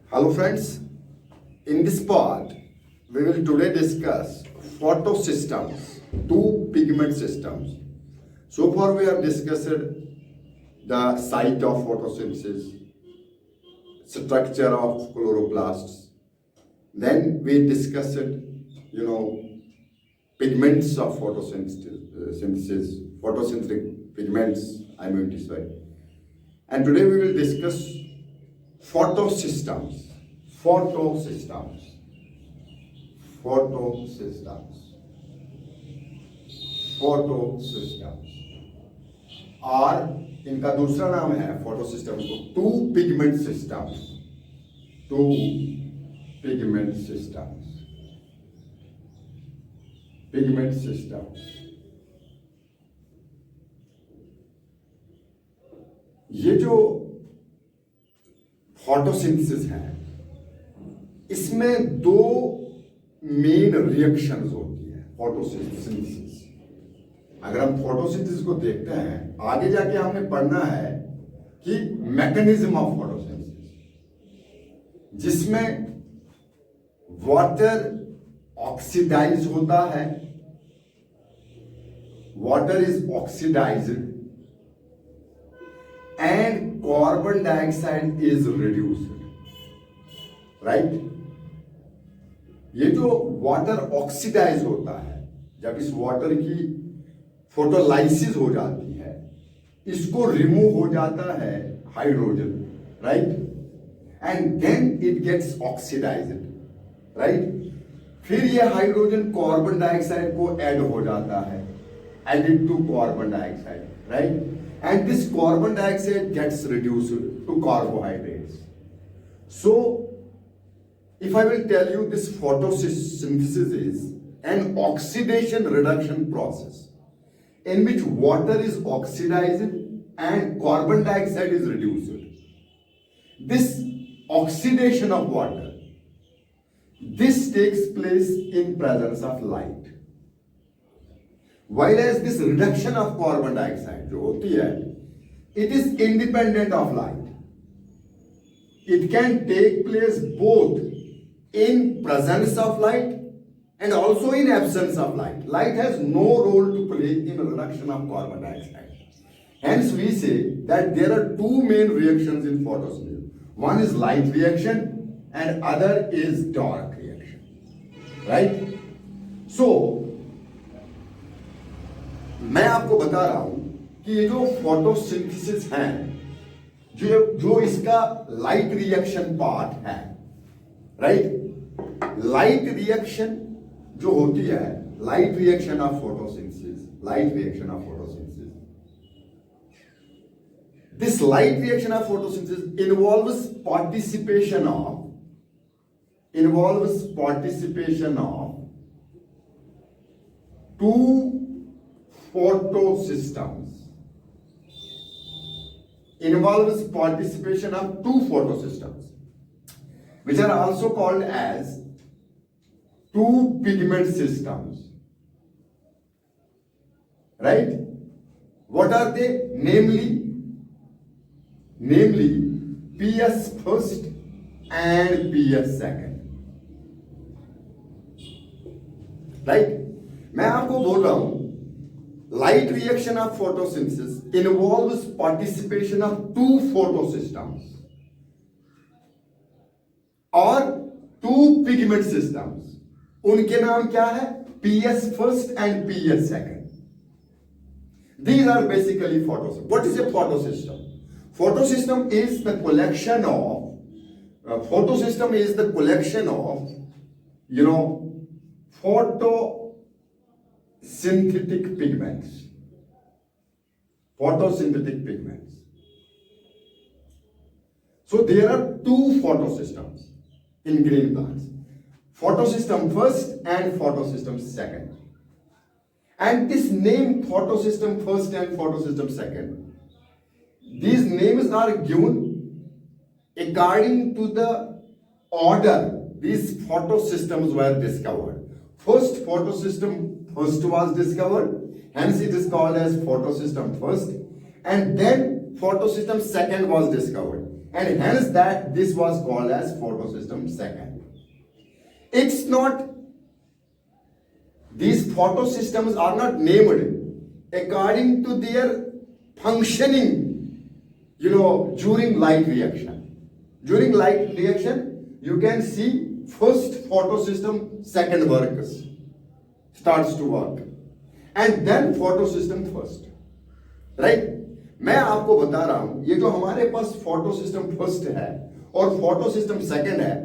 Hello friends, in this part we will today discuss photosystems, two pigment systems. So far we have discussed the site of photosynthesis, structure of chloroplasts. Then we discussed, pigments of photosynthesis, photosynthetic pigments, I mean to say. And today we will discuss photosystems. Photosystems. Photosystems. Photosystems. और इनका दूसरा नाम है photosystems को two pigment systems. Two pigment systems. Pigment systems. ये जो photosynthesis है इसमें दो मेन रिएक्शंस होती है. फोटोसिंथेसिस, अगर हम फोटोसिंथेसिस को देखते हैं आगे जाके हमने पढ़ना है कि मैकेनिज्म ऑफ फोटोसिंथेसिस, जिसमें वाटर ऑक्सीडाइज होता है. Water is oxidised and carbon dioxide is reduced, right? ये जो वाटर ऑक्सीडाइज होता है, जब इस वाटर की फोटोलाइसिस हो जाती है, इसको रिमूव हो जाता है hydrogen, right? And then it gets oxidised, right? फिर ये हाइड्रोजन कार्बन डाइऑक्साइड को ऐड हो जाता है, added to carbon dioxide, right? And this carbon dioxide gets reduced to carbohydrates. So, if I will tell you, this photosynthesis is an oxidation reduction process in which water is oxidized and carbon dioxide is reduced. This oxidation of water, this takes place in presence of light. While as this reduction of carbon dioxide जो होती है, it is independent of light. It can take place both in presence of light and also in absence of light. Light has no role to play in reduction of carbon dioxide. Hence we say that there are two main reactions in photosynthesis. One is light reaction and other is dark reaction. Right? So मैं आपको बता रहा हूं कि ये जो photosynthesis है, जो इसका लाइट रिएक्शन पार्ट है, राइट? लाइट रिएक्शन जो होती है, light reaction of photosynthesis, light reaction of photosynthesis, this light reaction of photosynthesis involves participation of two photosystems. Involves participation of two photosystems, which are also called as two pigment systems. Right? What are they? Namely PS first and PS second. Right? मैं आपको बोल रहा हूं, light reaction of photosynthesis involves participation of two photosystems or two pigment systems. उनके नाम क्या है? PS first and PS second. These are basically photosystems. What is a photosystem? Photosystem is the collection of photosynthetic pigments. Photosynthetic pigments. So there are two photosystems in green plants. Photosystem first and photosystem second. And this name photosystem first and photosystem second, these names are given according to the order these photosystems were discovered. First photosystem first was discovered, hence it is called as photosystem first, and then photosystem second was discovered, and hence that this was called as photosystem second. It's not, these photosystems are not named according to their functioning, during light reaction. During light reaction, you can see first photosystem second starts to work, and then photosystem first, right? मैं आपको बता रहा हूं, ये जो हमारे पास photosystem first है और फोटोसिस्टम सेकंड है,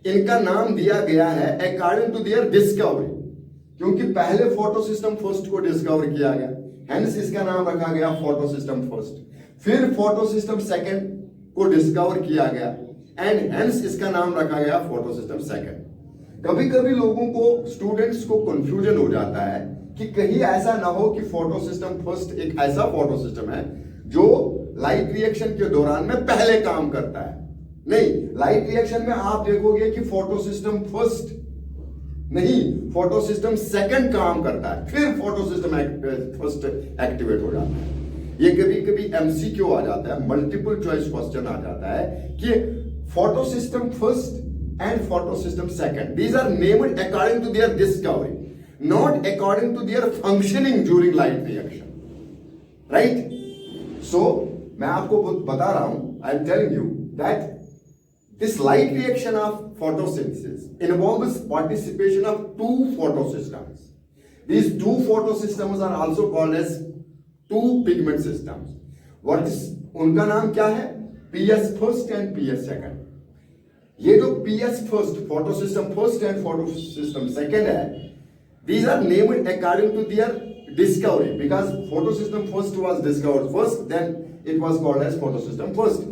इनका नाम दिया गया है अकॉर्डिंग टू देयर डिस्कवरी, क्योंकि पहले फोटोसिस्टम फर्स्ट को डिस्कवर किया गया, हेंस इसका नाम रखा गया फोटोसिस्टम फर्स्ट। फिर फोटोसिस्टम सेकंड को डिस्कवर किया गया एंड हेंस इसका नाम रखा गया फोटोसिस्टम सेकंड। कभी कभी लोगों को, स्टूडेंट्स को कंफ्यूजन हो जाता है कि कहीं ऐसा ना हो कि फोटोसिस्टम फर्स्ट एक ऐसा फोटोसिस्टम है जो लाइट रिएक्शन के दौरान में पहले काम करता है। नहीं, लाइट रिएक्शन में आप देखोगे कि फोटोसिस्टम फर्स्ट नहीं, फोटोसिस्टम सेकंड काम करता है, फिर फोटोसिस्टम फर्स्ट एक्टिवेट हो जाता है। ये कभी कभी एमसीक्यू आ जाता है, मल्टीपल चॉइस क्वेश्चन आ जाता है कि photosystem first and photosystem second, these are named according to their discovery, not according to their functioning during light reaction, right? So मैं आपको बता रहा हूं, I am telling you that this light reaction of photosynthesis involves participation of two photosystems. These two photosystems are also called as two pigment systems. What is उनका नाम क्या है? PS first and PS second. ये जो PS first, photosystem first and photosystem second है, these are named according to their discovery, because photosystem first was discovered first, then it was called as photosystem first,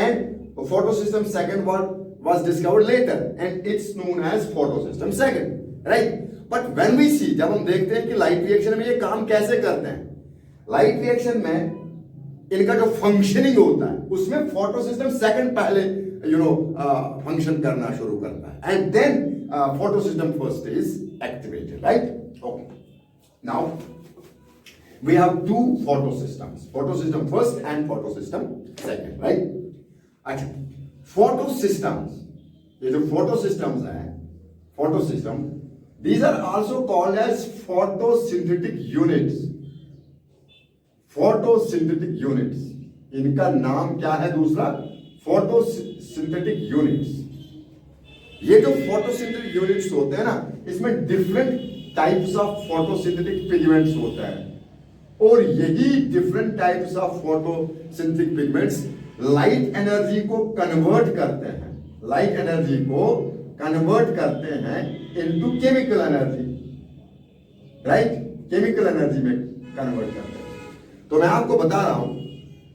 and photosystem second was discovered later and it's known as photosystem second, right? But when we see, जब हम देखते हैं कि light reaction में ये काम कैसे करते हैं, लाइट रिएक्शन में इनका जो फंक्शनिंग होता है उसमें फोटोसिस्टम सेकंड पहले फंक्शन करना शुरू करता है and then photosystem first is activated, right? Okay, now we have two photosystems, photosystem first and photosystem second, right? अच्छा, फोटोसिस्टम्स, ये जो फोटोसिस्टम्स हैं, photosystem, these are also called as photosynthetic units. photosynthetic units, इनका नाम क्या है दूसरा? photosynthetic units. ये जो photosynthetic units होते हैं ना, इसमें different types of photosynthetic pigments होते हैं, और यही different types of photosynthetic pigments light energy को कन्वर्ट करते हैं, लाइट एनर्जी को कन्वर्ट करते हैं into chemical energy, right? Chemical energy में कन्वर्ट करते हैं। तो मैं आपको बता रहा हूं,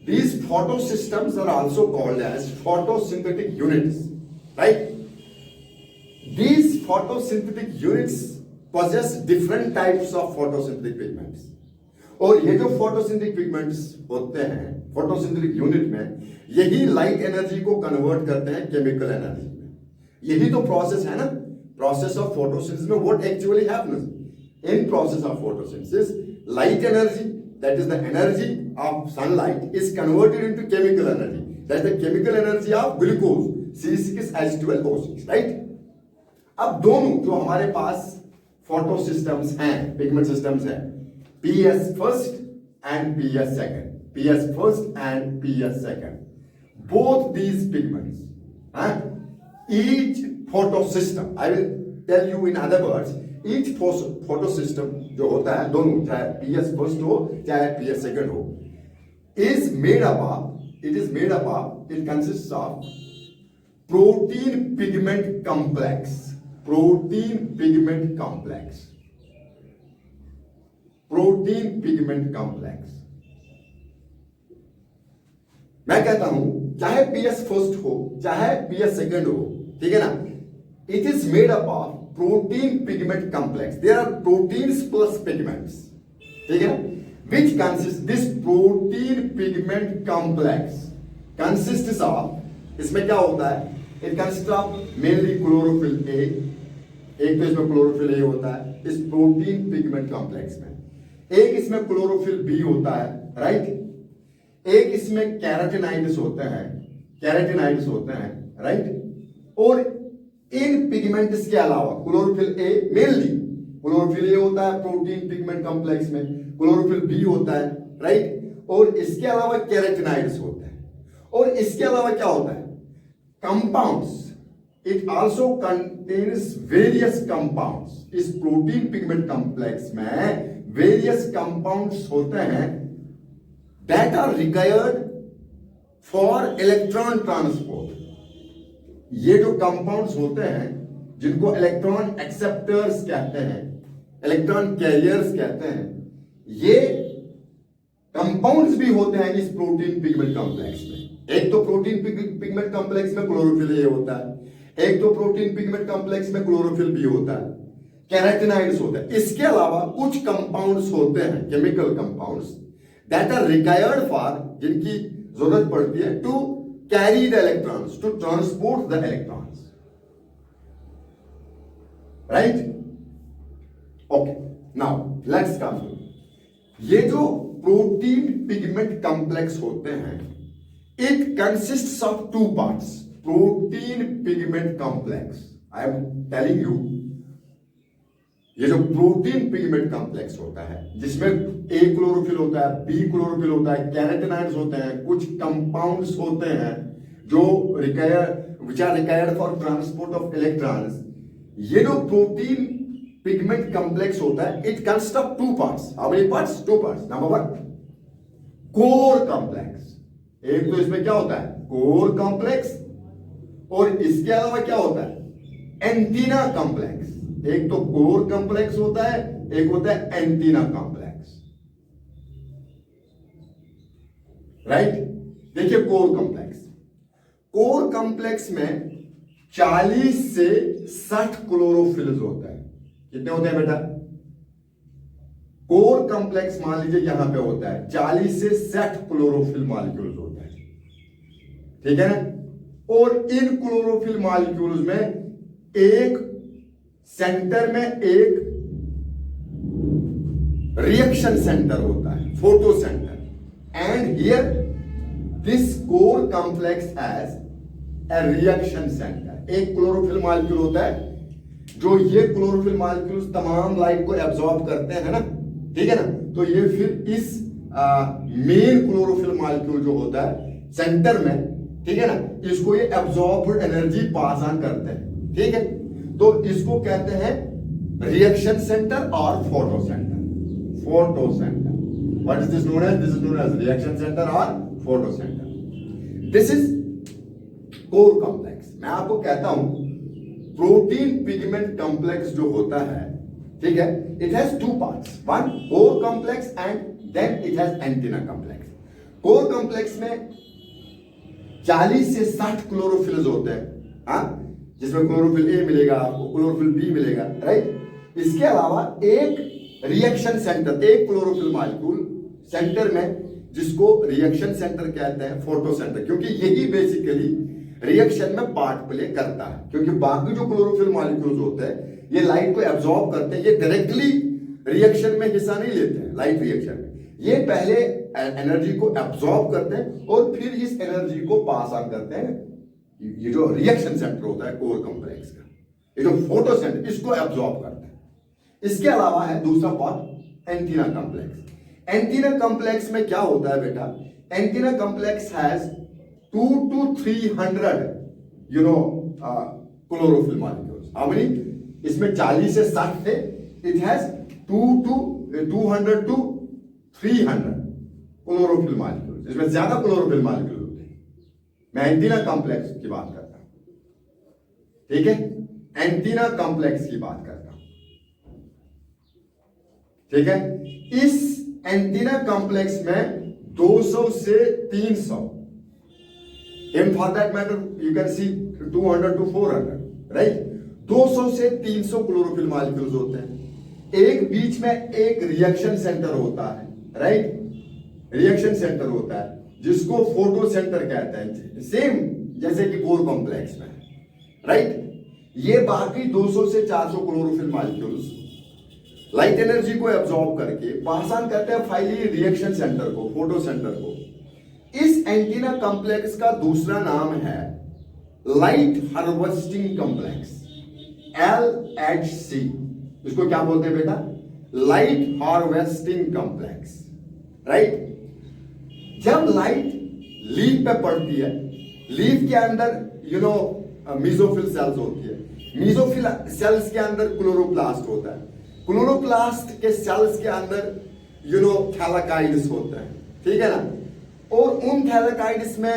these photosystems are also called as photosynthetic units, right? These photosynthetic units possess different types of photosynthetic pigments. और ये जो फोटोसिंथेटिक पिगमेंट्स होते हैं फोटोसिंथेटिक यूनिट में, यही लाइट एनर्जी को कन्वर्ट करते हैं केमिकल एनर्जी में। यही तो प्रोसेस है ना, प्रोसेस ऑफ फोटोसिंथेसिस में what actually happens in process of photosynthesis, light energy, that is the energy of sunlight, is converted into chemical energy, that is the chemical energy of glucose C6H12O6, right? अब दोनों जो हमारे पास photo systems हैं, pigment systems हैं, PS first and PS second. PS first and PS second. Both these pigments, each photosystem, I will tell you in other words, each photosystem जो होता है, दोनों, चाहे PS first हो चाहे PS second हो, is made up of, it consists of protein pigment complex. Protein pigment complex. Protein pigment complex. मैं कहता हूं चाहे PS फर्स्ट हो चाहे PS सेकंड हो, ठीक है ना, it is made up of protein pigment complex. There are proteins plus pigments, ठीक है, which consist, this protein pigment complex consists of, इसमें क्या होता है, it consist of mainly chlorophyll a, एक तो इसमें क्लोरोफिल ए होता है इस प्रोटीन पिगमेंट कॉम्प्लेक्स में, एक इसमें क्लोरोफिल बी होता है, राइट, एक इसमें कैरोटीनाइड्स होते हैं, कैरेटिनाइड्स होते हैं, राइट। और इन पिगमेंट्स के अलावा क्लोरोफिल ए मेनली, क्लोरोफिल ए होता है प्रोटीन पिगमेंट कॉम्प्लेक्स में, क्लोरोफिल बी होता है, राइट। और इसके अलावा कैरेटिनाइड्स होते हैं। और इसके अलावा क्या होता है, compounds, it also contains various compounds. इस प्रोटीन पिगमेंट कॉम्प्लेक्स में वेरियस कंपाउंड्स होते हैं that are required for electron transport. ये जो कंपाउंड्स होते हैं जिनको इलेक्ट्रॉन एक्सेप्टर्स कहते हैं, इलेक्ट्रॉन कैरियर्स कहते हैं, ये कंपाउंड्स भी होते हैं इस प्रोटीन पिगमेंट कॉम्प्लेक्स में। एक तो प्रोटीन पिगमेंट कॉम्प्लेक्स में क्लोरोफिल ए होता है, एक तो प्रोटीन पिगमेंट कॉम्प्लेक्स में क्लोरोफिल बी होता है, कैरेटिनाइड्स होता है। इसके अलावा कुछ कंपाउंड्स होते हैं, chemical compounds that are required for, जिनकी जरूरत पड़ती है to carry the electrons, to transport the electrons, right. Okay, now let's come. ये जो प्रोटीन पिगमेंट कॉम्प्लेक्स होते हैं, it consists of two parts. Protein pigment complex, I am telling you, ये जो प्रोटीन पिगमेंट कॉम्प्लेक्स होता है जिसमें A chlorophyll होता है, बी क्लोरोफिल होता है, कैरेटिनाइड्स होते हैं, कुछ कंपाउंड्स होते हैं जो which are required for transport of electrons. ये जो प्रोटीन पिगमेंट कॉम्प्लेक्स होता है, it consist of two parts. How many parts? Two parts. Number one, core complex. एक तो इसमें क्या होता है, कोर कॉम्प्लेक्स, और इसके अलावा क्या होता है, एंटीना कॉम्प्लेक्स। एक तो कोर कॉम्प्लेक्स होता है, एक होता है एंटीना कॉम्प्लेक्स, राइट। देखिए कोर कॉम्प्लेक्स, कोर कॉम्प्लेक्स में 40 से 60 क्लोरोफिल्स होता है। कितने होते हैं बेटा? कोर कॉम्प्लेक्स मान लीजिए यहां पे होता है 40 से 60 क्लोरोफिल मॉलिक्यूल्स होता है, ठीक है ना। और इन क्लोरोफिल मॉलिक्यूल्स में एक सेंटर में एक रिएक्शन सेंटर होता है, photo centre, and here this core complex has a reaction centre. एक क्लोरोफिल मॉलिक्यूल होता है, जो ये क्लोरोफिल मॉलिक्यूल्स तमाम लाइट को एब्जॉर्ब करते हैं ना, ठीक है ना। तो ये फिर इस मेन क्लोरोफिल मॉलिक्यूल जो होता है सेंटर में, ठीक है ना, इसको ये एब्जॉर्ब्ड एनर्जी पास ऑन करते हैं, ठीक है। तो इसको कहते हैं रिएक्शन सेंटर और photo centre. Photo centre, what is this known as? This is known as reaction centre और photo centre. This is core complex. मैं आपको कहता हूं प्रोटीन पिगमेंट कॉम्प्लेक्स जो होता है, ठीक है, it has two parts, one core complex and then it has antenna complex. Core complex में 40 से 60 क्लोरोफिल्स होते हैं, हाँ, जिसमें क्लोरोफिल ए मिलेगा आपको, क्लोरोफिल बी मिलेगा, राइट। इसके अलावा एक रिएक्शन सेंटर, एक क्लोरोफिल मॉलिक्यूल सेंटर में, जिसको रिएक्शन सेंटर कहते हैं, फोटो सेंटर, क्योंकि यही बेसिकली रिएक्शन में पार्ट प्ले करता है। क्योंकि बाकी जो क्लोरोफिल मॉलिक्यूल्स होते हैं ये लाइट को एब्जॉर्ब करते हैं, ये डायरेक्टली रिएक्शन में हिस्सा नहीं लेते हैं, लाइट रिएक्शन में। ये पहले एनर्जी को एब्जॉर्ब करते हैं और फिर इस एनर्जी को पास ऑन करते हैं। ये जो रिएक्शन सेंटर होता है कोर कॉम्प्लेक्स का, ये जो फोटो सेंटर, इसको एब्जॉर्ब करता है। इसके अलावा है दूसरा part antenna complex. Antenna complex में क्या होता है बेटा? Antenna complex has 2 to 300 chlorophyll molecules. How many? इसमें 40 से 60 थे, it has 200 to 300 chlorophyll molecules. इसमें ज्यादा क्लोरोफिल मॉलिक्यूल होते हैं। मैं एंटीना कॉम्प्लेक्स की बात करता हूं, ठीक है, एंटीना कॉम्प्लेक्स की बात करता हूं, ठीक है। इस एंटीना कॉम्प्लेक्स में 200 से 300, and for that matter you can see 200 to 400, right? 200 से 300 क्लोरोफिल मॉलिक्यूल्स होते हैं। एक बीच में एक रिएक्शन सेंटर होता है, राइट, रिएक्शन सेंटर होता है जिसको फोटो सेंटर कहते हैं, सेम जैसे कि कोर कॉम्प्लेक्स में, राइट। ये बाकी 200 से 400 क्लोरोफिल मॉलिक्यूल्स लाइट एनर्जी को एब्जॉर्ब करके पास ऑन करते हैं फाइनली रिएक्शन सेंटर को, फोटो सेंटर को। इस एंटीना कॉम्प्लेक्स का दूसरा नाम है लाइट हार्वेस्टिंग कॉम्प्लेक्स, LHC। इसको क्या बोलते हैं बेटा? Light harvesting complex, right. जब लाइट लीफ पे पड़ती है, लीफ के अंदर मीजोफिल सेल्स होती है, मीजोफिल सेल्स के अंदर क्लोरोप्लास्ट होता है, क्लोरोप्लास्ट के सेल्स के अंदर थैलाकाइड्स होता है, ठीक है ना। और उन थैलाकाइड्स में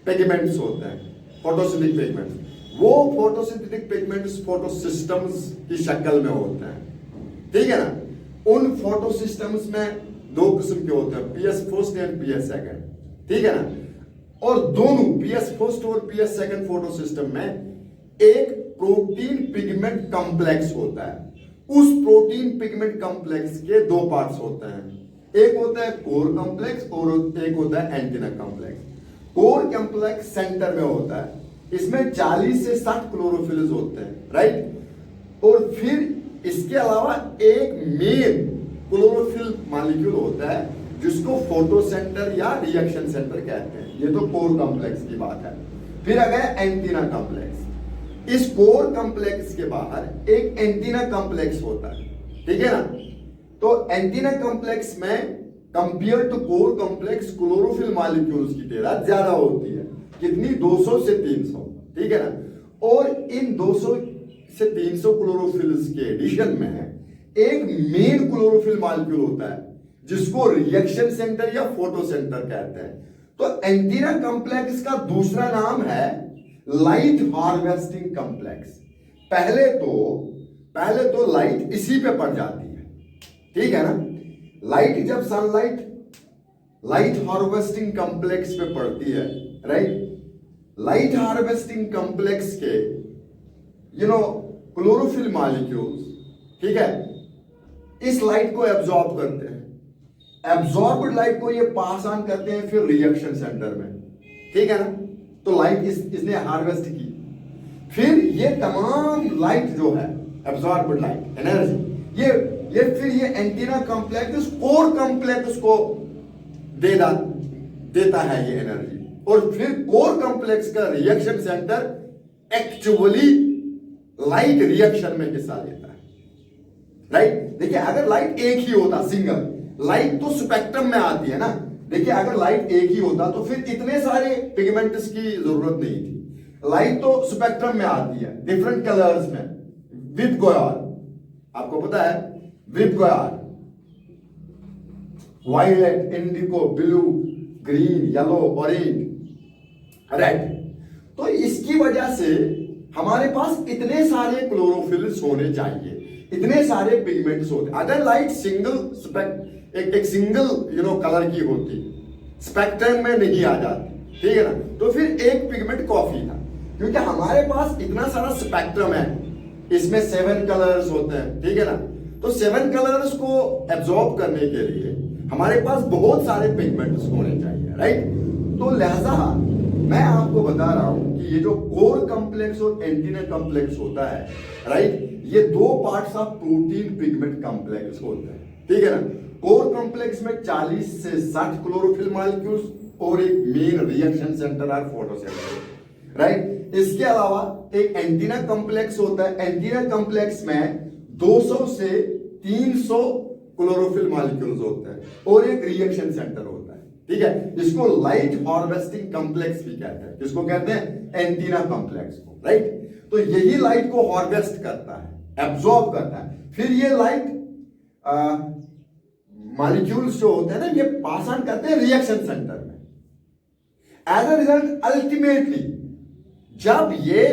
पिगमेंट्स होते हैं, फोटोसिंथेटिक पिगमेंट्स। वो फोटोसिंथेटिक पिगमेंट्स फोटोसिस्टम्स की शक्ल में होते हैं, ठीक है ना। उन फोटोसिस्टम्स में दो किस्म के होते हैं, PS first and PS second, ठीक है ना। और दोनों PS फर्स्ट और PS सेकंड फोटोसिस्टम में एक प्रोटीन पिगमेंट कॉम्प्लेक्स होता है। उस प्रोटीन पिगमेंट कॉम्प्लेक्स के दो पार्ट्स होते हैं, एक होता है कोर कॉम्प्लेक्स और एक होता है antenna complex. Core complex centre में होता है, इसमें 40 से 60 क्लोरोफिल्स होते हैं, राइट। और फिर इसके अलावा एक मेन क्लोरोफिल मॉलिक्यूल होता है जिसको फोटो सेंटर या रिएक्शन सेंटर कहते हैं। ये तो कोर कॉम्प्लेक्स की बात है। फिर आ गया एंटीना कॉम्प्लेक्स। इस कोर कॉम्प्लेक्स के बाहर एक एंटीना कॉम्प्लेक्स होता है, ठीक है ना। तो एंटीना कॉम्प्लेक्स में compare to core complex chlorophyll molecules की तादाद ज्यादा होती है। कितनी? 200 से 300, ठीक है ना। और इन 200 से 300 क्लोरोफिल्स के एडिशन में एक मेन क्लोरोफिल मॉलिक्यूल होता है जिसको रिएक्शन सेंटर या फोटो सेंटर कहते हैं। तो एंटीना कॉम्प्लेक्स का दूसरा नाम है लाइट हार्वेस्टिंग कॉम्प्लेक्स। पहले तो लाइट इसी पे पड़ जाती है, ठीक है ना। लाइट जब सनलाइट लाइट हार्वेस्टिंग कॉम्प्लेक्स पे पड़ती है, राइट, लाइट हार्वेस्टिंग कॉम्प्लेक्स के क्लोरोफिल मॉलिक्यूल्स, ठीक है, इस लाइट को एब्जॉर्ब करते हैं। एब्जॉर्ब्ड लाइट को ये पास ऑन करते हैं फिर रिएक्शन सेंटर में, ठीक है ना। तो लाइट इसने हार्वेस्ट की, फिर ये तमाम लाइट जो है एब्जॉर्ब्ड लाइट एनर्जी ये एंटीना कॉम्प्लेक्स कोर कॉम्प्लेक्स को देता है ये एनर्जी। और फिर कोर कॉम्प्लेक्स का reaction centre actually light reaction में हिस्सा लेता है, राइट। देखिए अगर लाइट एक ही होता, सिंगल लाइट तो स्पेक्ट्रम में आती है ना। देखिए अगर लाइट एक ही होता तो फिर इतने सारे पिगमेंट्स की जरूरत नहीं थी। लाइट तो स्पेक्ट्रम में आती है डिफरेंट कलर्स में विद गोयार, आपको पता है विद गोयार, violet, indigo, blue, green, yellow, orange, red. तो इसकी वजह से हमारे पास इतने सारे क्लोरोफिल्स होने चाहिए, इतने सारे पिगमेंट्स होते। अगर लाइट सिंगल एक सिंगल कलर की होती, स्पेक्ट्रम में नहीं आ जाती, ठीक है ना, तो फिर एक पिगमेंट कॉफी था। क्योंकि हमारे पास इतना सारा स्पेक्ट्रम है, इसमें 7 कलर्स होते हैं, ठीक है ना। तो 7 कलर्स को एब्जॉर्ब करने के लिए हमारे पास बहुत सारे पिगमेंट्स होने चाहिए, राइट। तो लिहाजा मैं आपको बता रहा हूं कि ये जो कोर कॉम्प्लेक्स और एंटीना कॉम्प्लेक्स होता है, राइट, ये दो parts of protein pigment complex होते हैं, ठीक है ना। कोर कॉम्प्लेक्स में 40 से 60 क्लोरोफिल मॉलिक्यूल्स और एक मेन रिएक्शन सेंटर और फोटो सेंटर, राइट। इसके अलावा एक एंटीना कॉम्प्लेक्स होता है। एंटीना कॉम्प्लेक्स में 200 से 300 क्लोरोफिल मॉलिक्यूल्स होते हैं और एक रिएक्शन सेंटर होता है, ठीक है। इसको लाइट हार्वेस्टिंग कॉम्प्लेक्स भी कहते हैं। किसको कहते हैं? एंटीना कॉम्प्लेक्स को, राइट। तो यही लाइट को हार्वेस्ट करता है, एब्जॉर्ब करता है। फिर ये लाइट मॉलिक्यूल्स जो होते हैं ना, ये पास ऑन करते हैं रिएक्शन सेंटर में। एज अ रिजल्ट अल्टीमेटली जब ये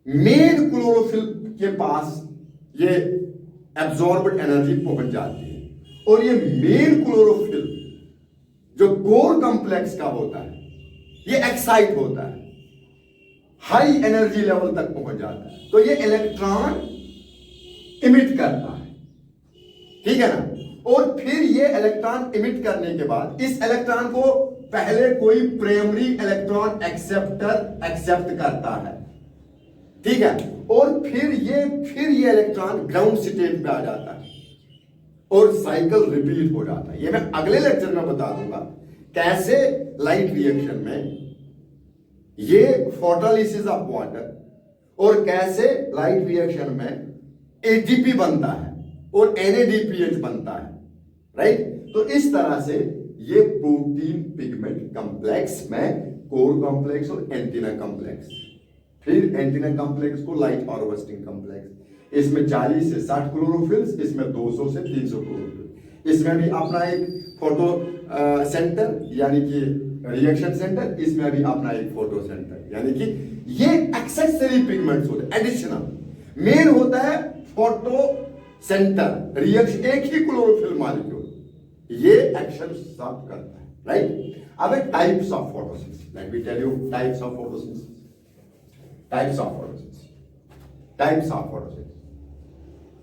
मेन क्लोरोफिल के पास ये एब्जॉर्ब्ड एनर्जी पहुंच जाती है और ये मेन क्लोरोफिल जो कोर कॉम्प्लेक्स का होता है ये एक्साइट होता है, हाई एनर्जी लेवल तक पहुंच जाता है। तो ये इलेक्ट्रॉन इमिट करता है, ठीक है ना। और फिर ये इलेक्ट्रॉन इमिट करने के बाद इस इलेक्ट्रॉन को पहले कोई प्राइमरी इलेक्ट्रॉन एक्सेप्ट करता है, ठीक है। और फिर ये इलेक्ट्रॉन ग्राउंड स्टेट पे आ जाता है और साइकिल रिपीट हो जाता है। ये मैं अगले लेक्चर में बता दूंगा कैसे लाइट रिएक्शन में ये फोटोलिसिस ऑफ वाटर और कैसे लाइट रिएक्शन में एटीपी बनता है और NADPH बनता है, राइट। तो इस तरह से ये प्रोटीन पिगमेंट कॉम्प्लेक्स में कोर कॉम्प्लेक्स और एंटीना कॉम्प्लेक्स, फिर एंटीना कॉम्प्लेक्स को लाइट हार्वेस्टिंग कॉम्प्लेक्स, इसमें 40 से 60 क्लोरोफिल्स, इसमें 200 से 300 क्लोरोफिल, इसमें भी अपना एक फोटो सेंटर यानी कि रिएक्शन सेंटर, इसमें भी अपना एक फोटो सेंटर, यानी कि ये एक्सेसरी पिगमेंट्स होते हैं, एडिशनल। मेन होता है फोटो सेंटर रिएक्शन, एक ही क्लोरोफिल मॉलिक्यूल ये एक्शन सब करता है, राइट। अब types of photosynthesis, let me tell you types of photosynthesis, types of photosynthesis, types of photosynthesis,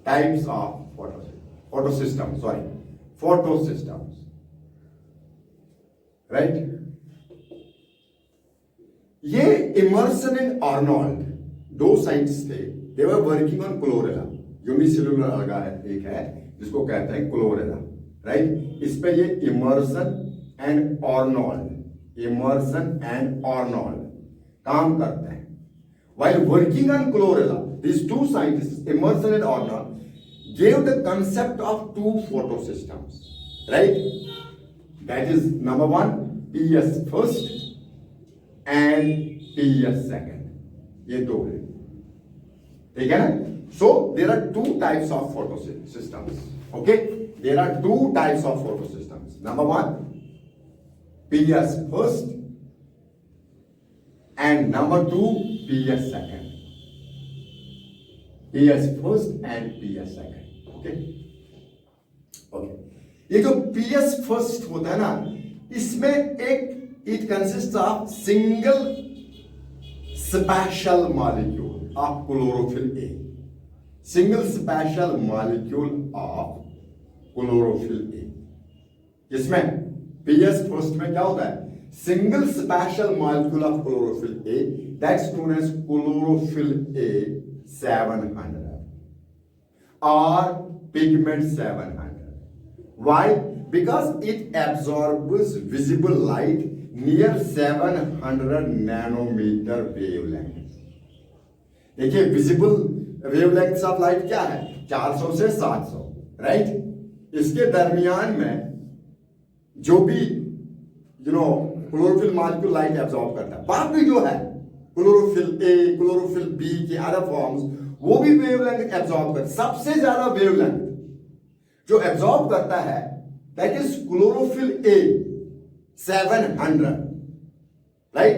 types of photosystem, sorry photosystems, right. ये इमर्सन एंड आर्नोल्ड दो scientist थे, they were working on Chlorella, unicellular alga है, एक है जिसको कहते हैं chlorella, right. इस पे ये Emerson and Arnold, Emerson and Arnold काम करते हैं। While working on chlorella, these two scientists, Emerson and Arnold, gave the concept of two photosystems, right? That is number one, PS first and PS second. ये दो है, ठीक है ना? So there are two types of photosystems. Okay, there are two types of photosystems. Number one, PS first, and number two, PS second. PS first and PS second. Okay? Okay. ये जो PS first होता है ना, इसमें एक it consists of single special molecule of chlorophyll A. Single special molecule of chlorophyll A. इसमें PS first में क्या होता है? Single special molecule of chlorophyll A, that's known as chlorophyll A 700 or pigment 700. Why? Because it absorbs visible light near 700 nanometer wavelength. देखिए visible wavelengths of light क्या है? 400 से 700, right. इसके दरमियान में जो भी क्लोरोफिल मॉलिक्यूल लाइट एब्जॉर्ब करता है, बाकी जो है क्लोरोफिल ए, क्लोरोफिल बी के अदर फॉर्म्स, वो भी वेवलेंथ एब्जॉर्ब करता है। सबसे ज्यादा वेवलेंथ जो एब्जॉर्ब करता है that is chlorophyll A 700, right.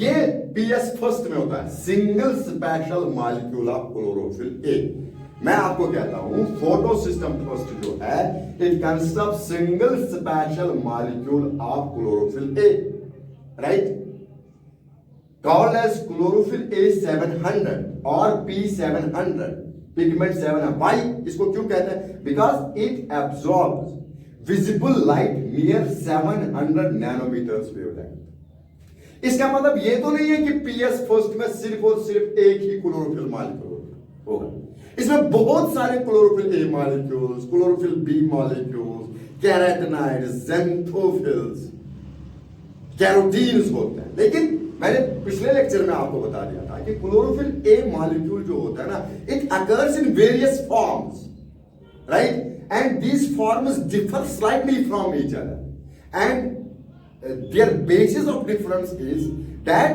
ये पीएस फर्स्ट में होता है, single special molecule of chlorophyll a. मैं आपको कहता हूं फोटो सिस्टम फर्स्ट जो है it consist of single special molecule of chlorophyll a, right, called as chlorophyll ए 700 और P700, पिगमेंट 700। व्हाई इसको क्यों कहते हैं? Because it absorbs visible light near 700 nanometres wavelength. इसका मतलब ये तो नहीं है कि पीएस फर्स्ट में सिर्फ और सिर्फ एक ही क्लोरोफिल मॉलिक्यूल होगा, इसमें बहुत सारे क्लोरोफिल ए molecules, chlorophyll B molecules, carotenoids, xanthophylls, carotenes होते हैं। लेकिन मैंने पिछले लेक्चर में आपको बता दिया था कि क्लोरोफिल ए मॉलिक्यूल जो होता है ना, it occurs in various forms, right, and these forms differ slightly from each other, and their basis of difference is that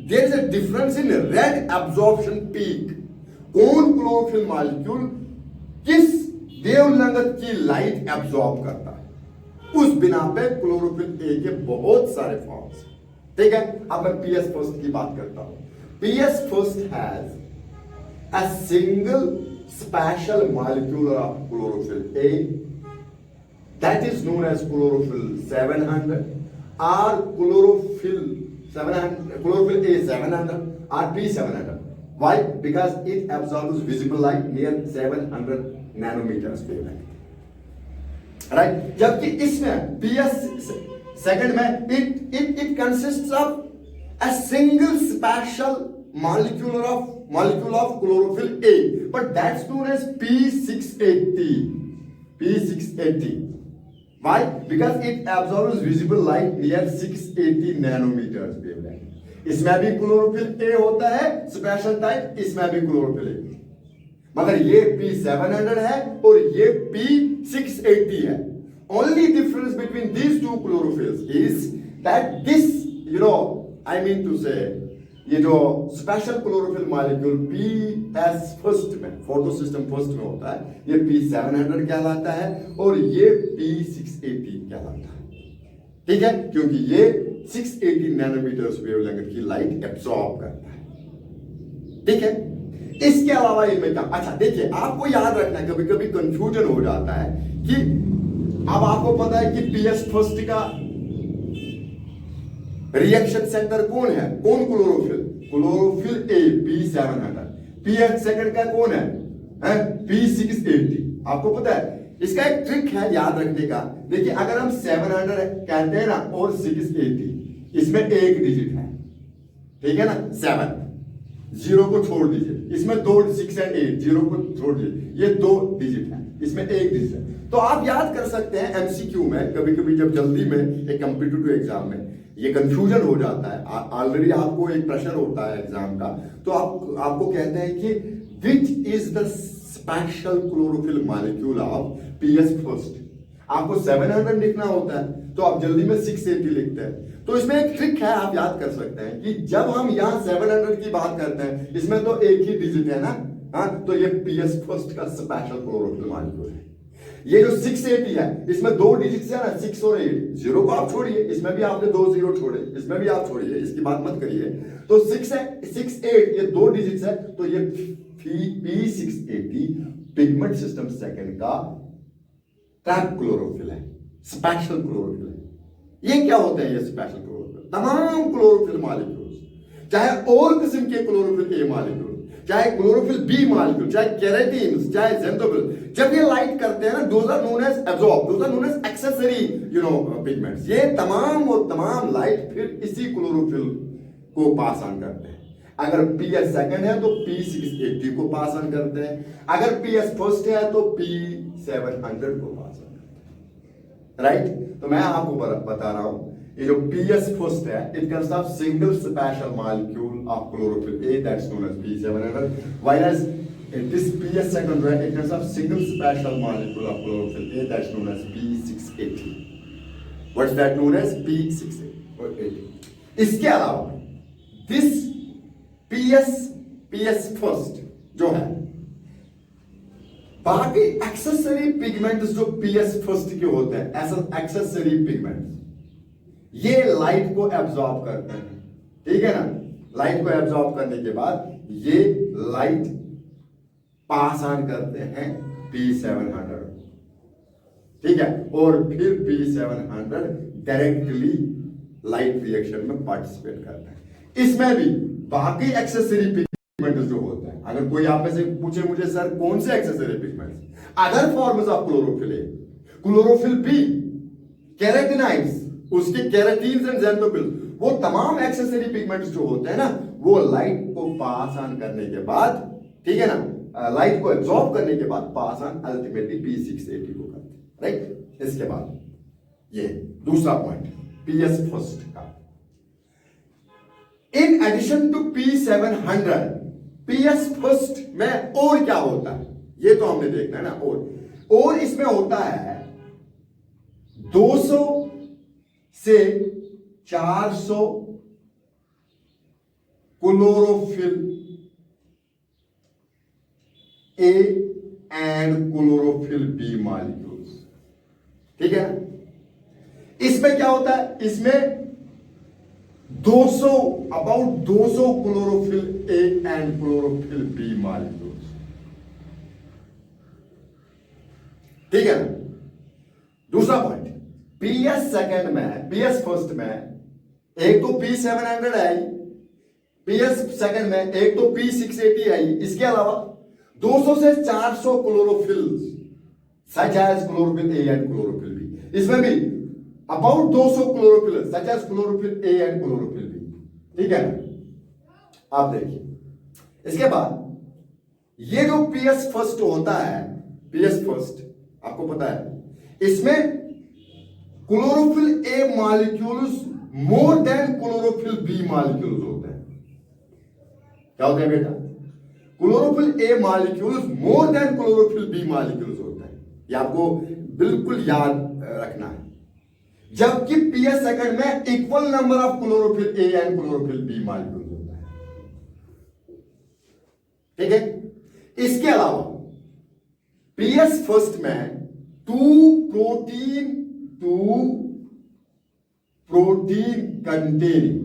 there is a difference in red absorption peak. कौन chlorophyll molecule किस wavelength की light absorb करता है, उस बिना पे chlorophyll A के बहुत सारे फॉर्म्स, ठीक है। अब मैं पीएस फर्स्ट की बात करता हूं। PS first has a single special molecule of chlorophyll A that is known as chlorophyll 700 और chlorophyll A 700 or P700. Why? Because it absorbs visible light near 700 nanometers wavelength, right? जबकि इसमें PS second में it consists of a single special molecule of chlorophyll A, but that's known as P680. Why? Because it absorbs visible light near 680 nanometers wavelength. इसमें भी chlorophyll A होता है special type, इसमें भी chlorophyll A, मगर ये P700 है और ये P680 है. Only difference between these two chlorophylls is that this, I mean to say, ये जो special chlorophyll molecule PS first में, फोटो सिस्टम फर्स्ट में होता है, ये P700 कहलाता है और ये P680 कहलाता है. ठीक है, क्योंकि ये 680 नैनोमीटर वेवलेंथ की लाइट एब्सॉर्ब करता है. ठीक है, इसके अलावा इनमें क्या, अच्छा देखिए, आपको याद रखना है, कभी कभी कंफ्यूजन हो जाता है कि अब आपको पता है कि PS फर्स्ट का रिएक्शन सेंटर कौन है, कौन chlorophyll, chlorophyll A P700. PS second का कौन है, P680. आपको पता है, इसका एक ट्रिक है याद रखने का. देखिए, अगर हम 700 कहते हैं ना और 680, इसमें एक डिजिट है, ठीक है ना, 7, जीरो को छोड़ दीजिए, इसमें 2, 6 और 8, जीरो को छोड़ दीजिए, ये 2 डिजिट है, इसमें एक डिजिट है. तो आप याद कर सकते हैं एमसीक्यू में, कभी कभी जब जल्दी में एक कॉम्पिटिटिव एग्जाम में ये कंफ्यूजन हो जाता है, ऑलरेडी आपको एक प्रेशर होता है एग्जाम का, तो आपको कहते हैं कि which is the special chlorophyll molecule of PS first. आपको 700 लिखना होता है तो आप जल्दी में 680 लिखते हैं. तो इसमें एक ट्रिक है, आप याद कर सकते हैं कि जब हम यहाँ 700 की बात करते हैं, इसमें तो एक ही डिजिट है ना, हाँ, तो ये PS फर्स्ट का स्पेशल क्लोरोफिल मॉलिक्यूल है. ये जो 680 है, इसमें 2 डिजिट्स है ना, 6 और 8, जीरो को आप छोड़िए, इसमें भी आपने 2 जीरो छोड़े, इसमें भी आप छोड़िए, इसकी बात मत करिए. तो 6 है, 6, 8, ये 2 डिजिट्स है, तो ये P680 पिगमेंट सिस्टम सेकंड का ट्रैप क्लोरोफिल है, स्पेशल क्लोरोफिल है. ये क्या होते हैं, ये स्पेशल क्लोरोफिल, तमाम क्लोरोफिल मॉलिक्यूल्स, चाहे और किस्म के क्लोरोफिल ए मॉलिक्यूल, चाहे क्लोरोफिल बी मॉलिक्यूल, चाहे केराटिन्स, चाहे ज़ेंथोफिल, जब ये लाइट करते हैं ना, those are known as absorb, those are known as accessory pigments. ये तमाम और तमाम लाइट फिर इसी क्लोरोफिल को पास ऑन करते हैं. अगर PS सेकंड है तो P680 को पास ऑन करते हैं, अगर PS फर्स्ट है तो P700 को पास ऑन करते हैं. राइट, तो मैं आपको बता रहा हूं, ये जो PS फर्स्ट है, it consist of single special molecule of chlorophyll A, that's known as P700, while this PS second, right, it consists of single special molecule of chlorophyll A, that's known as P680. What's that known as? P680. इसके अलावा this PS first जो है, बाकी accessory pigments जो PS first के होते हैं, ऐसा एक्सेसरी पिगमेंट्स, ये लाइट को एब्जॉर्ब करते हैं. ठीक है ना, लाइट को एब्जॉर्ब करने के बाद ये लाइट पास ऑन करते हैं P700. ठीक है, और फिर P700 डायरेक्टली लाइट रिएक्शन में पार्टिसिपेट करते हैं. इसमें भी बाकी एक्सेसरी पिगमेंट्स जो होते हैं, अगर कोई आप में से पूछे मुझे सर कौन से accessory pigments, other forms of chlorophyll a, chlorophyll b, carotenoids, उसके केराटिन्स एंड ज़ेंथोफिल, वो तमाम एक्सेसरी पिगमेंट्स जो होते हैं ना, वो लाइट को पास ऑन करने के बाद, ठीक है ना, लाइट को एब्जॉर्ब करने के बाद पास ऑन अल्टीमेटली P680 को करते हैं. राइट, इसके बाद ये दूसरा पॉइंट PS फर्स्ट का. In addition to P700, PS first में और क्या होता है, ये तो हमने देखना है ना. और इसमें होता है 200 से 400 chlorophyll A and chlorophyll B molecules. ठीक है ना, इसमें क्या होता है, इसमें 200 about 200 chlorophyll A and chlorophyll B molecules. ठीक है ना. दूसरा पॉइंट, PS सेकंड में, PS फर्स्ट में एक तो P700 है, PS सेकंड में एक तो P680 है, इसके अलावा 200 से 400 chlorophylls such as chlorophyll A and chlorophyll B. इसमें भी about 200 chlorophyll such as chlorophyll A and chlorophyll B. ठीक है ना, आप देखिए. इसके बाद ये जो PS फर्स्ट होता है, PS फर्स्ट आपको पता है, इसमें क्लोरोफिल ए molecules more than chlorophyll B molecules होते हैं। क्या होते हैं बेटा? क्लोरोफिल ए molecules more than chlorophyll B molecules होते हैं। ये आपको बिल्कुल याद रखना है। जबकि पीएस सेकंड में equal number of chlorophyll A and chlorophyll B molecules होता है। ठीक है। इसके अलावा पीएस फर्स्ट में टू प्रोटीन कंटेनिंग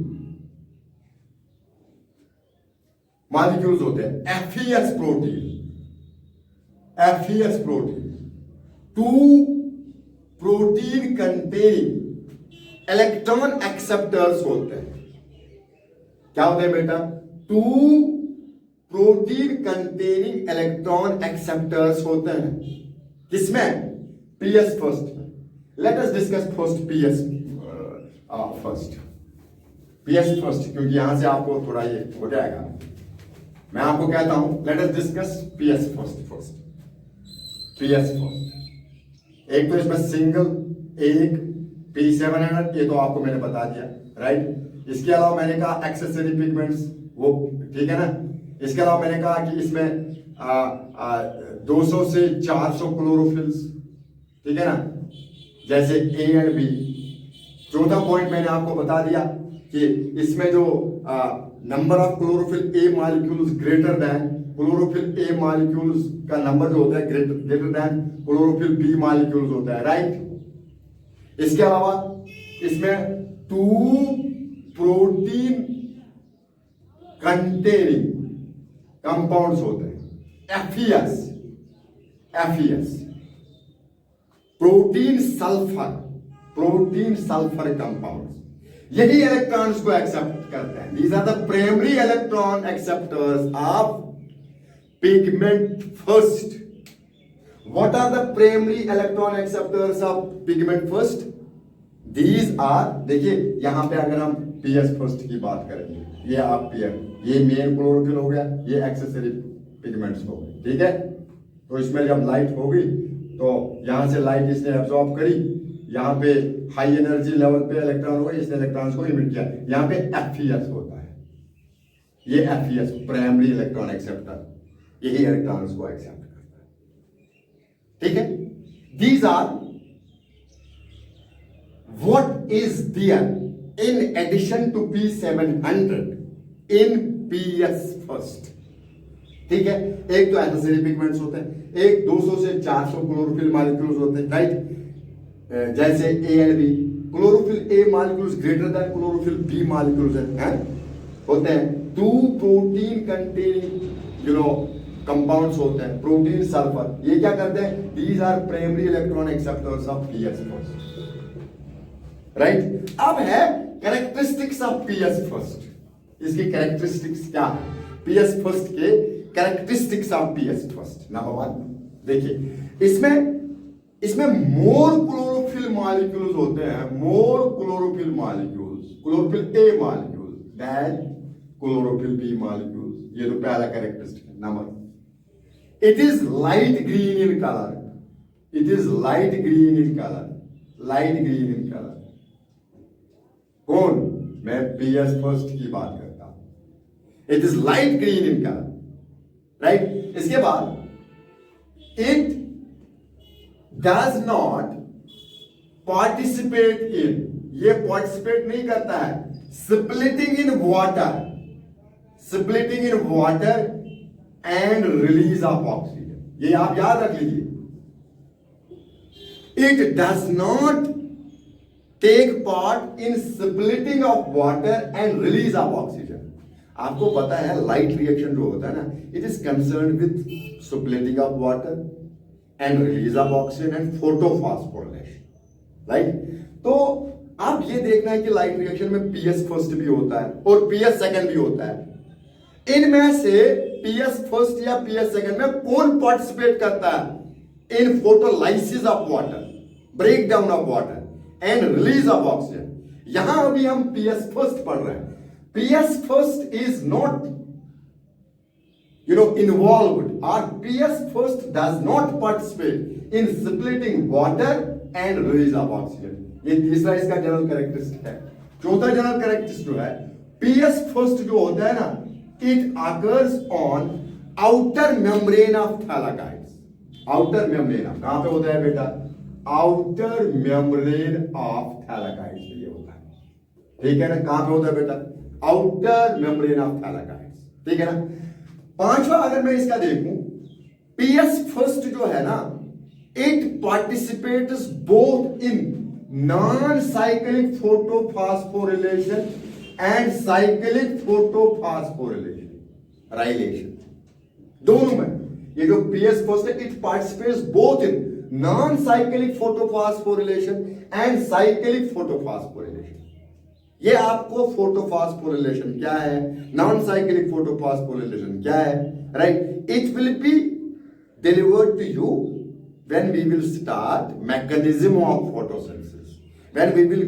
मॉलिक्यूल्स होते हैं। FES protein two protein containing electron acceptors होते हैं। क्या होते हैं बेटा? Two protein containing electron acceptors होते हैं। किसमें? पीएस फर्स्ट में। Let us discuss first PS first, क्योंकि यहां से आपको थोड़ा ये हो जाएगा। मैं आपको कहता हूं late us discuss PS first. एक तो इसमें सिंगल, एक P700, ये तो आपको मैंने बता दिया, राइट। इसके अलावा मैंने कहा एक्सेसरी पिगमेंट्स, वो ठीक है ना। इसके अलावा मैंने कहा कि इसमें 200 से 400 क्लोरोफिल्स, ठीक है ना, जैसे ए एंड बी। चौथा पॉइंट मैंने आपको बता दिया कि इसमें जो number of chlorophyll A molecules greater than chlorophyll A molecules का नंबर जो होता है greater than chlorophyll B molecules होता है, राइट। इसके अलावा इसमें टू प्रोटीन कंटेनिंग कंपाउंड्स होते हैं। एफईएस प्रोटीन सल्फर कंपाउंड्स, यही इलेक्ट्रॉन्स को एक्सेप्ट करते हैं। These are the primary electron acceptors of pigment first. What are the primary electron acceptors of pigment first? These are, देखिए यहां पे अगर हम पीएस फर्स्ट की बात करेंगे, ये आप पीएम, ये मेन क्लोरोफिल हो गया, ये एक्सेसरी पिगमेंट्स हो गए, ठीक है। तो इसमें जब लाइट होगी तो यहां से लाइट इसने एब्जॉर्ब करी, यहाँ पे हाई एनर्जी लेवल पे इलेक्ट्रॉन हुआ, इसने इलेक्ट्रॉन्स को इमिट किया। यहाँ पे एफईएस होता है, ये एफईएस प्राइमरी इलेक्ट्रॉन एक्सेप्टर, यही इलेक्ट्रॉन्स को एक्सेप्ट करता है, ठीक है। These are what is there in addition to P700 in PS first, ठीक है। एक तो एसेसरी पिगमेंट्स होते हैं, एक 200 से 400 क्लोरोफिल मॉलिक्यूल्स होते हैं, राइट। जैसे A and B, chlorophyll A molecules greater than chlorophyll B molecules हैं, होते हैं। टू प्रोटीन कंटेनिंग कंपाउंड्स होते हैं, प्रोटीन सल्फर, ये क्या करते हैं? These are primary electron acceptors of PS first, right. अब है कैरेक्टरिस्टिक्स ऑफ पीएस फर्स्ट। इसकी कैरेक्टरिस्टिक्स क्या है? पीएस फर्स्ट के characteristics of PS first. Number 1 देखिए, इसमें मोर क्लोरोफिल मॉलिक्यूल्स होते हैं, मोर क्लोरोफिल मॉलिक्यूल्स, क्लोरोफिल ए molecules than chlorophyll B molecules. ये तो पहला कैरेक्टरिस्टिक है। Number, it is light green in colour, light green in colour. कौन? मैं पीएस फर्स्ट की बात करता हूं। It is light green in colour, right. इसके बाद it does not participate in, ये पार्टिसिपेट नहीं करता है splitting in water and release of oxygen. ये आप याद रख लीजिए, it does not take part in splitting of water and release of oxygen. आपको पता है लाइट रिएक्शन जो होता है ना, it is concern with splitting of water and release of oxygen and photophosphorylation, right. तो आप ये देखना है कि लाइट रिएक्शन में पीएस फर्स्ट भी होता है और पीएस सेकंड भी होता है। इनमें से पीएस फर्स्ट या पीएस सेकंड में कौन पार्टिसिपेट करता है in photolysis of water, break down of water and release of oxygen? यहां अभी हम पीएस फर्स्ट पढ़ रहे हैं। PS first is not involved, or PS first does not participate in splitting water and release of oxygen. ये तीसरा इसका general characteristic है। चौथा जनरल कैरेक्टरिस्टिक जो है, पीएस फर्स्ट जो होता है ना, it occurs on outer membrane of thylakoids. Outer membrane कहां पे होता है बेटा? आउटर मेम्ब्रेन ऑफ थैलाकाइड्स ये होता है, ठीक है ना? कहां पे होता है बेटा? आउटर मेम्ब्रेन ऑफ थैलाकाइड्स, ठीक है ना? पांचवा अगर मैं इसका देखूं, पीएस फर्स्ट जो है ना, it participates both in non cyclic photophosphorylation and cyclic photophosphorylation राइलेशन, दोनों में ये जो पीएस फर्स्ट है, it participates both in non cyclic photophosphorylation and cyclic photophosphorylation. ये आपको फोटोफॉस्फोरिलेशन क्या है, नॉन साइक्लिक फोटोफॉस्फोरिलेशन क्या है, right? It will be delivered to you when we will start mechanism of photosynthesis, when we will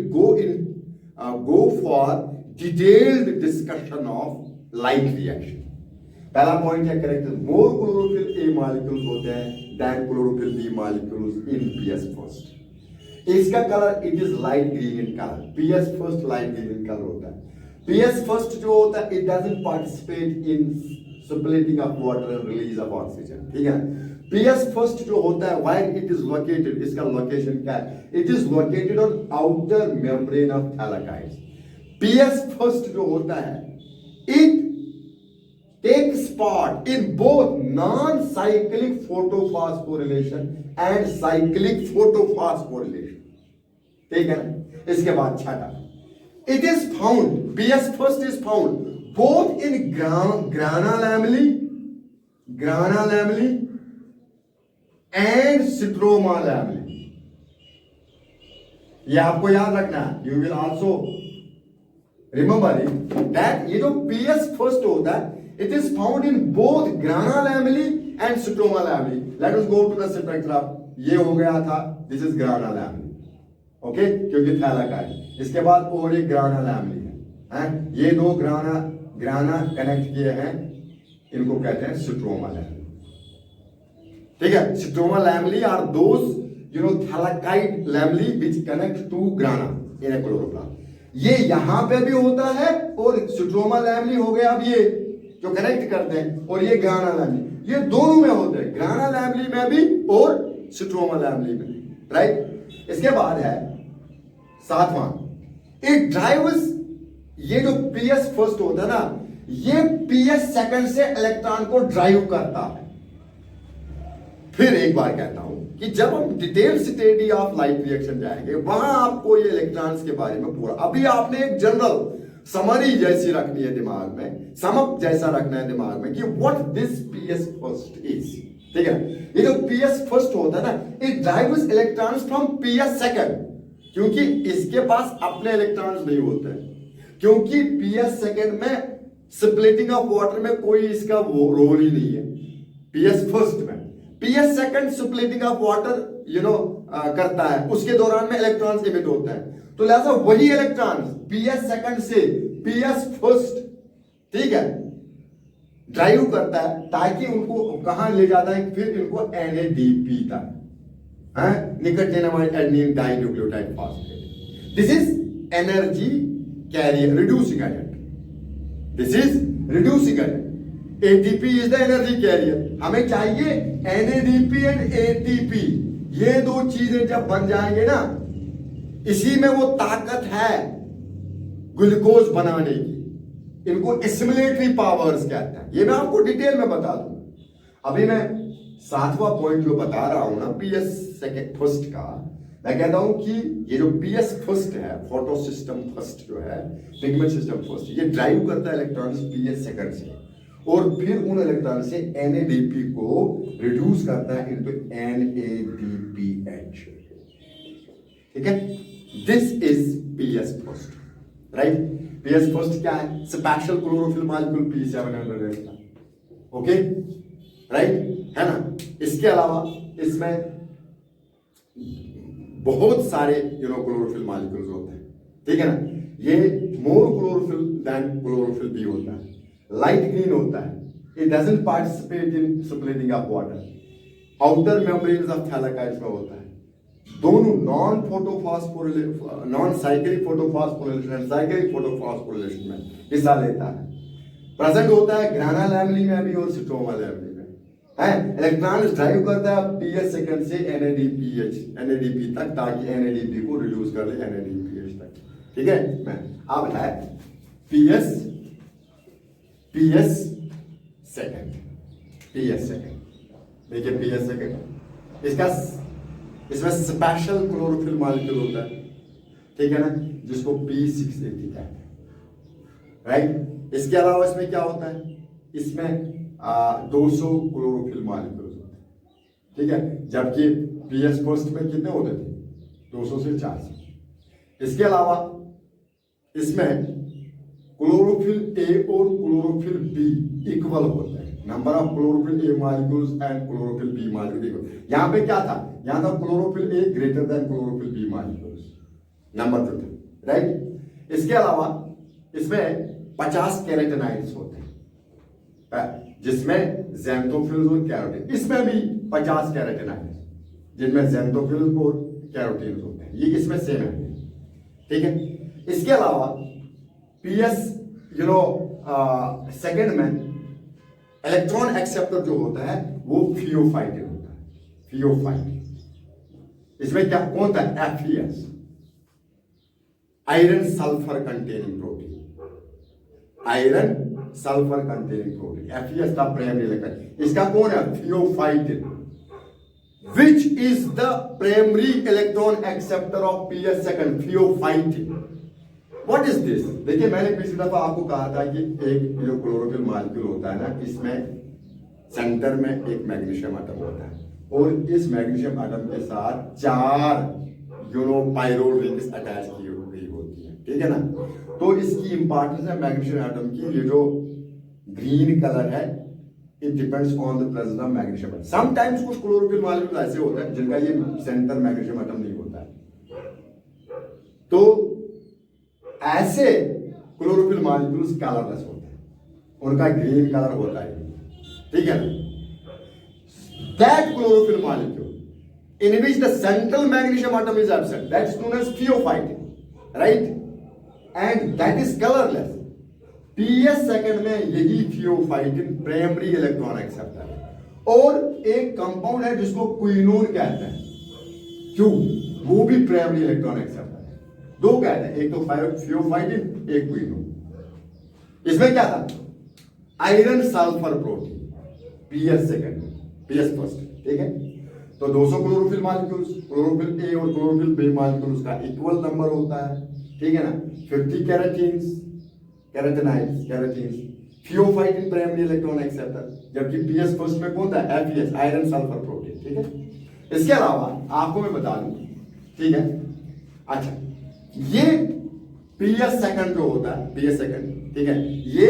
go for detailed discussion of light reaction. पहला point है correct, more chlorophyll ए molecules होते हैं than chlorophyll B molecules in PS first. इसका colour it is light green in colour, PS first light green in colour होता है। PS first जो होता है, it doesn't participate in splitting of water and release of oxygen, ठीक है? PS first जो होता है, वायर इट इज लोकेटेड, इसका लोकेशन क्या है? It is located on outer membrane of thylakoids. PS first जो होता है, it takes part in both non cyclic photophosphorylation and cyclic photophosphorylation, ठीक है ना? इसके बाद छठा, it is found, PS first is found both in grana lamella and stroma lamella। ये आपको याद रखना है, you will also remember it that ये जो पीएस फर्स्ट होता है, it is found in both grana lamellae and stroma lamellae. Let us go to the spectrum. ये हो गया था, this is grana lamellae, okay, क्योंकि थैलाकाइड। इसके बाद और एक ग्राना लैमेली है, ये दो ग्राना कनेक्ट किए हैं, इनको कहते हैं स्ट्रोमा लैमेली, ठीक है? Stroma lamellae are those thylakoid lamellae which connect to grana in a chloroplast. ये यहां पे भी होता है और स्ट्रोमा लैमेली हो गया अब ये जो कनेक्ट करते हैं, और ये ग्राना लैमेली, ये दोनों में होते हैं, ग्राना लैमेली में भी और स्ट्रोमा लैमेली में, राइट? इसके बाद है सातवां, इट ड्राइव्स, ये जो पीएस फर्स्ट होता है ना, ये पीएस सेकंड से इलेक्ट्रॉन को ड्राइव करता है। फिर एक बार कहता हूं कि जब हम detail study of light reaction जाएंगे, वहां आपको ये इलेक्ट्रॉन्स के बारे में पूरा, अभी आपने एक जनरल समरी जैसी रखनी है दिमाग में, समअप जैसा रखना है दिमाग में कि what this PS first is, ठीक है? ये जो पीएस फर्स्ट होता है ना, it drives electrons from PS second, क्योंकि इसके पास अपने इलेक्ट्रॉन्स नहीं होते हैं, क्योंकि पीएस सेकंड में स्प्लिटिंग ऑफ वाटर में कोई इसका रोल ही नहीं है। पीएस फर्स्ट में PS second splitting of water करता है, उसके दौरान में इलेक्ट्रॉन्स इमिट होता है, तो लिहाजा वही इलेक्ट्रॉन्स पीएस सेकंड से पीएस फर्स्ट, ठीक है, ड्राइव करता है, ताकि उनको कहां ले जाता है? फिर इनको एनएडीपी तक, nicotinamide adenine dinucleotide phosphate. This is energy carrier, reducing agent, this is reducing agent. ATP is the energy carrier. हमें चाहिए एनएडीपी एंड एटीपी, ये दो चीजें जब बन जाएंगे ना, इसी में वो ताकत है ग्लूकोज बनाने की, इनको एसिमिलेटरी पावर्स कहते हैं। ये मैं आपको डिटेल में बता दूं। अभी मैं सातवां पॉइंट जो बता रहा हूं ना पीएस सेकंड फर्स्ट का, मैं कहता हूं कि ये जो पीएस फर्स्ट है, फोटो सिस्टम फर्स्ट जो है, पिगमेंट सिस्टम फर्स्ट, ये ड्राइव करता है इलेक्ट्रॉन्स पीएस सेकंड से, और फिर उन इलेक्ट्रॉन से एनएडीपी को रिड्यूस करता है इनटू एनएडीपीएच, ठीक है? This is PS first, right? PS first क्या है? Special chlorophyll molecule P700, okay, right, है ना? इसके अलावा इसमें बहुत सारे क्लोरोफिल मॉलिक्यूल्स होते हैं, ठीक है ना? ये more chlorophyll than chlorophyll B होता है, लाइट ग्रीन होता है, it doesn't participate in splitting of water, outer membranes of thylakoids में होता है, दोनों non cyclic photophosphorylation and cyclic photophosphorylation में हिस्सा लेता है। प्रेजेंट होता है ग्राना लैमली में भी और स्ट्रोमा लैमली में है। इलेक्ट्रॉन ड्राइव करता है PS सेकंड से NADP तक, ताकि NADP को रिड्यूस कर ले NADPH तक। ठीक है, मैं अब है PS सेकंड। देखिए PS सेकंड, इसमें स्पेशल क्लोरोफिल मॉलिक्यूल होता है, ठीक है ना, जिसको P680 कहते हैं, राइट। इसके अलावा इसमें क्या होता है, इसमें 200 क्लोरोफिल मॉलिक्यूल्स होते हैं, ठीक है, जबकि PS फर्स्ट में कितने होते थे, 200 से 400। इसके अलावा इसमें क्लोरोफिल A और क्लोरोफिल B इक्वल होते हैं, number of chlorophyll A molecules and chlorophyll B molecule. यहाँ पे क्या था, यहाँ था chlorophyll A greater than chlorophyll B molecules, number 2 था, राइट। इसके अलावा इसमें 50 कैरोटेनॉइड्स होते हैं, जिसमें ज़ैंथोफिल्स और कैरोटीन, इसमें भी 50 कैरोटेनॉइड्स, जिनमें ज़ैंथोफिल्स और कैरोटीन होते हैं, ये इसमें सेम है, ठीक है। इसके अलावा PS सेकंड में इलेक्ट्रॉन एक्सेप्टर जो होता है वो थियोफाइटिन होता है, थियोफाइटिन। इसमें क्या कौन था, FeS, iron sulphur containing protein, iron sulphur containing protein, FeS का प्राइमरी इलेक्ट्रॉन। इसका कौन है, थियोफाइटिन, which is the primary electron acceptor of PS second, थियोफाइटिन। What is this? देखिए मैंने पिछली दफा आपको कहा था कि एक जो क्लोरोफिल मॉलिक्यूल होता है ना, इसमें सेंटर में एक मैग्नीशियम एटम होता है और इस मैग्नीशियम एटम के साथ 4 पायरोल रिंग्स अटैच की हुई होती है, ठीक है ना। तो इसकी इंपॉर्टेंस है मैग्नीशियम एटम की, ये जो ग्रीन कलर है, it depends on the presence of magnesium atom. Sometimes कुछ क्लोरोफिल मॉलिक्यूल ऐसे होते हैं जिनका ये सेंटर मैग्नीशियम एटम नहीं होता है, तो ऐसे क्लोरोफिल मॉलिक्यूल्स कलरलेस होते हैं, उनका ग्रीन कलर होता है, ठीक है। That chlorophyll molecule in which the central magnesium atom is absent, that is known as pheophytin, right, and that is colourless. PS second में यही थियोफाइटिन प्राइमरी इलेक्ट्रॉन एक्सेप्टर है, और एक कंपाउंड है जिसको क्विनोन कहते हैं, क्यों, वो भी प्राइमरी इलेक्ट्रॉन एक्सेप्टर, दो कहते हैं, एक तो थियोफाइटिन, एक क्विनोन। इसमें क्या था, iron sulphur protein, PS second, PS first, ठीक है। तो 200 क्लोरोफिल मॉलिक्यूल्स, क्लोरोफिल A और क्लोरोफिल B मॉलिक्यूल्स का इक्वल नंबर होता है, ठीक है ना। 50 कैरोटीन्स, थियोफाइटिन प्राइमरी इलेक्ट्रॉन एक्सेप्टर, जबकि PS फर्स्ट में कौन था, FeS, आयरन सल्फर प्रोटीन, ठीक है। इसके अलावा आपको मैं बता दूं, ठीक है, अच्छा, ये PS सेकंड जो होता है, PS सेकंड, ठीक है, ये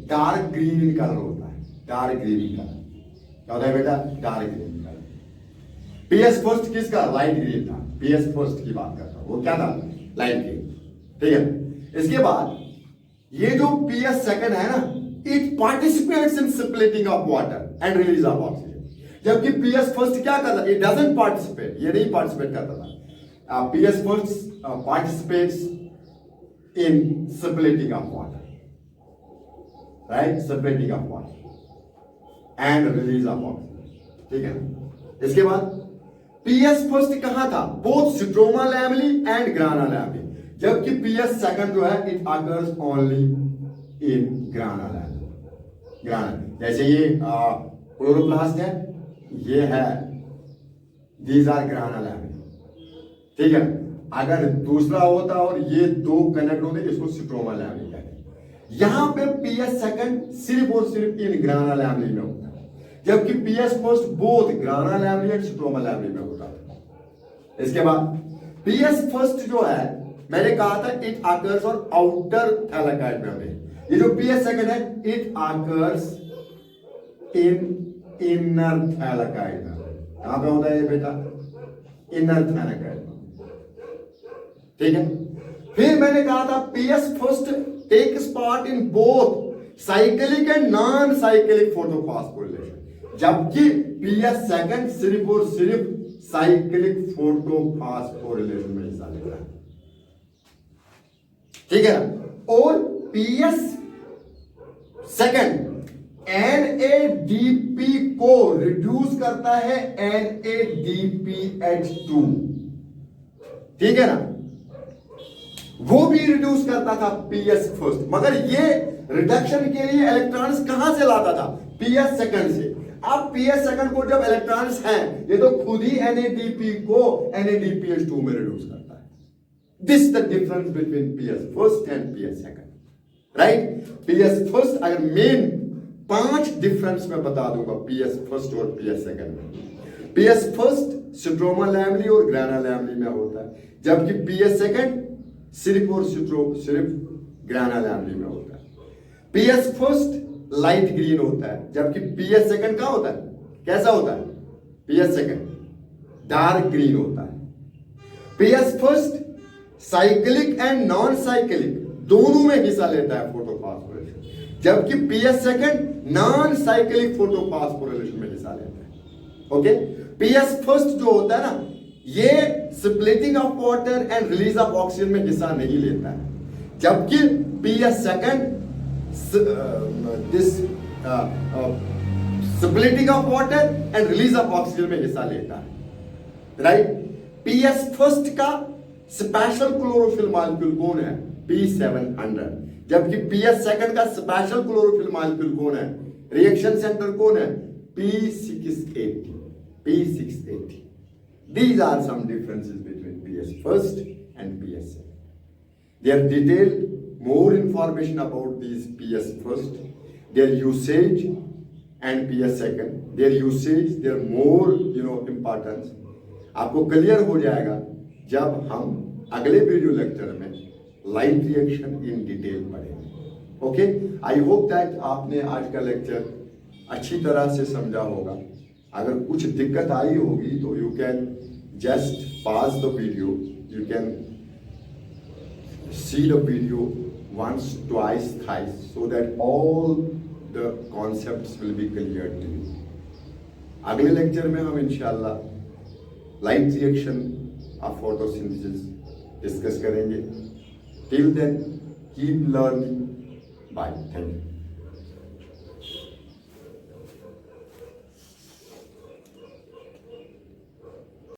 डार्क ग्रीन इन कलर होता है, डार्क ग्रीन इन कलर, क्या होता है बेटा, dark green colour. PS first किसका, लाइट ग्रीन था, PS फर्स्ट की बात करता हूं, वो क्या था, लाइट ग्रीन, ठीक है। इसके बाद ये जो PS सेकंड है ना, it participates in splitting of water and release of oxygen, जबकि PS फर्स्ट क्या करता, इट डजंट पार्टिसिपेट, ये नहीं पार्टिसिपेट करता था। PS first participates in splitting of water, right? Splitting of water and release of oxygen, ठीक है ना। इसके बाद PS first कहाँ था, both stroma lamellae and ग्राना lamellae, जबकि PS सेकंड जो है it occurs only in ग्राना lamellae. ग्राना, जैसे ये क्लोरोप्लास्ट है, ये है, दीज आर ग्राना लैमली, ठीक है। अगर दूसरा होता और ये दो कनेक्ट होते, इसको स्ट्रोमा लैमली कहते हैं। यहां पे PS सेकंड सिर्फ और सिर्फ इन ग्राना लैमली में होता है, जबकि PS first both ग्राना lamellae and stroma lamellae में होता है। इसके बाद PS फर्स्ट जो है, मैंने कहा था it occurs on outer thylakoid membrane, ये जो PS सेकंड है it occurs in inner thylakoid membrane. कहां पे होता है ये बेटा, इनर थैलेकॉइड, ठीक है। फिर मैंने कहा था PS first takes part in both cyclic and non cyclic photophosphorylation, जबकि PS सेकंड सिर्फ और सिर्फ साइक्लिक फोटोफॉस्फोरिलेशन में हिस्सा लेता है, ठीक है ना। और PS सेकंड NADP को रिड्यूस करता है NADPH2, ठीक है ना, वो भी रिड्यूस करता था PS फर्स्ट। मगर ये रिडक्शन के लिए इलेक्ट्रॉन्स कहां से लाता था? PS सेकंड से। अब PS सेकंड को जब इलेक्ट्रॉन्स हैं, ये तो खुद ही NADP को NADPH2 में रिड्यूस करता है। This the difference between PS first and PS second, right. PS first अगर मेन 5 डिफरेंस मैं बता दूंगा PS फर्स्ट और PS सेकंड में। PS फर्स्ट स्ट्रोमा लैमली और ग्राना लैमली में होता है, जबकि PS सेकंड सिर्फ और सिर्फ ग्राना लैमली में होता है। PS फर्स्ट लाइट ग्रीन होता है, जबकि PS सेकंड का होता है, कैसा होता है? PS सेकंड डार्क ग्रीन होता है। PS first cyclic and non cyclic दोनों में हिस्सा लेता है फोटोफॉस्फोरिलेशन, जबकि PS second non cyclic photophosphorylation में हिस्सा लेता है। ओके, PS फर्स्ट जो होता है ना, ये splitting of water and release of oxygen में हिस्सा नहीं लेता है, जबकि PS second this splitting of water and release of oxygen में हिस्सा लेता है, राइट। PS फर्स्ट का स्पेशल क्लोरोफिल मॉलिक्यूल कौन है? P700, जबकि PS सेकंड का स्पेशल क्लोरोफिल मॉलिक्यूल कौन है? रिएक्शन सेंटर कौन है? P680, P680। These are some differences between PS first and PS second. They are detailed, more information about these PS first, their usage and PS second. Their usage, their more importance. आपको clear हो जाएगा जब हम अगले video lecture में light reaction in detail पढ़ेंगे। Okay, I hope that आपने आज का लेक्चर अच्छी तरह से समझा होगा। अगर कुछ दिक्कत आई होगी तो you can just pause the video, you can see the video once, twice, thrice, so that all the concepts will be clear to you. अगले लेक्चर में हम इंशाल्लाह light reaction of photosynthesis discuss करेंगे। Till then keep learning, bye, thank you.